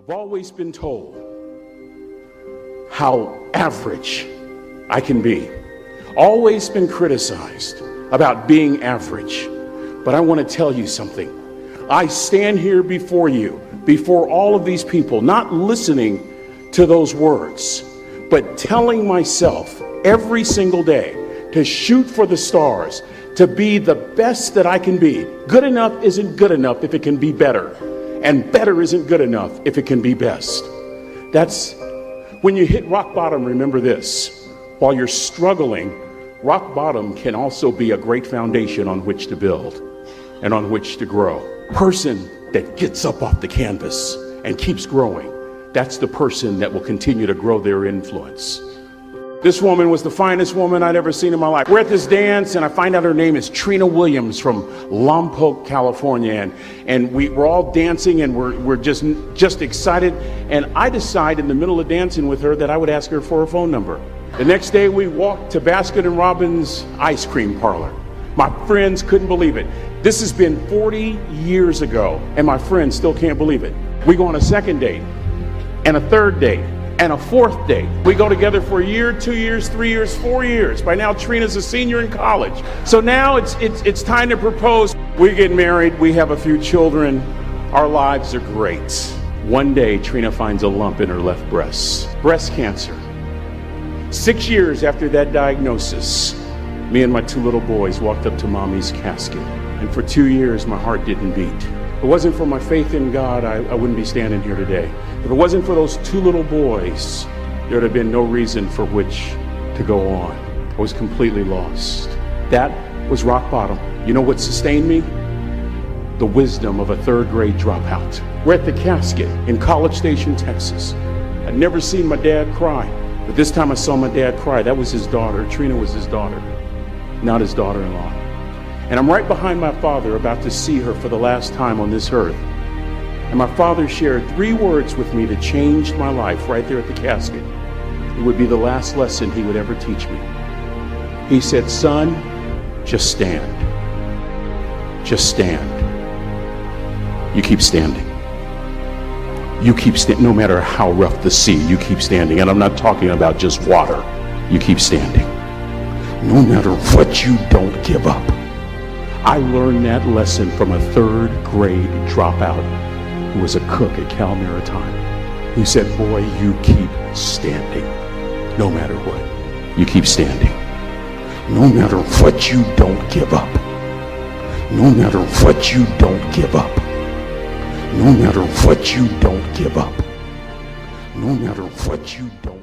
I've always been told how average I can be. Always been criticized about being average. But I want to tell you something. I stand here before you, before all of these people, not listening to those words, but telling myself every single day to shoot for the stars, to be the best that I can be. Good enough isn't good enough if it can be better. And better isn't good enough if it can be best. That's when you hit rock bottom, remember this. While you're struggling, rock bottom can also be a great foundation on which to build and on which to grow. Person that gets up off the canvas and keeps growing, that's the person that will continue to grow their influence. This woman was the finest woman I'd ever seen in my life. We're at this dance and I find out her name is Trina Williams from Lompoc, California. And we're all dancing and we're just excited. And I decide in the middle of dancing with her that I would ask her for her phone number. The next day we walked to Baskin & Robbins ice cream parlor. My friends couldn't believe it. This has been 40 years ago and my friends still can't believe it. We go on a second date and a third date and a fourth date. We go together for a year, 2 years, 3 years, 4 years. By now, Trina's a senior in college. So now it's time to propose. We get married, we have a few children. Our lives are great. One day, Trina finds a lump in her left breast. Breast cancer. 6 years after that diagnosis, me and my two little boys walked up to mommy's casket. And for 2 years, my heart didn't beat. If it wasn't for my faith in God, I wouldn't be standing here today. If it wasn't for those two little boys, there would have been no reason for which to go on. I was completely lost. That was rock bottom. You know what sustained me? The wisdom of a third grade dropout. We're at the casket in College Station, Texas. I'd never seen my dad cry, but this time I saw my dad cry. That was his daughter. Trina was his daughter, not his daughter-in-law. And I'm right behind my father, about to see her for the last time on this earth. And my father shared 3 words with me that changed my life right there at the casket. It would be the last lesson he would ever teach me. He said, "Son, just stand. Just stand. You keep standing. You keep standing, no matter how rough the sea, you keep standing." And I'm not talking about just water. You keep standing. No matter what, you don't give up. I learned that lesson from a third grade dropout who was a cook at Cal Maritime, who said, "Boy, you keep standing. No matter what, you keep standing. No matter what, you don't give up. No matter what, you don't give up. No matter what, you don't give up. No matter what, you don't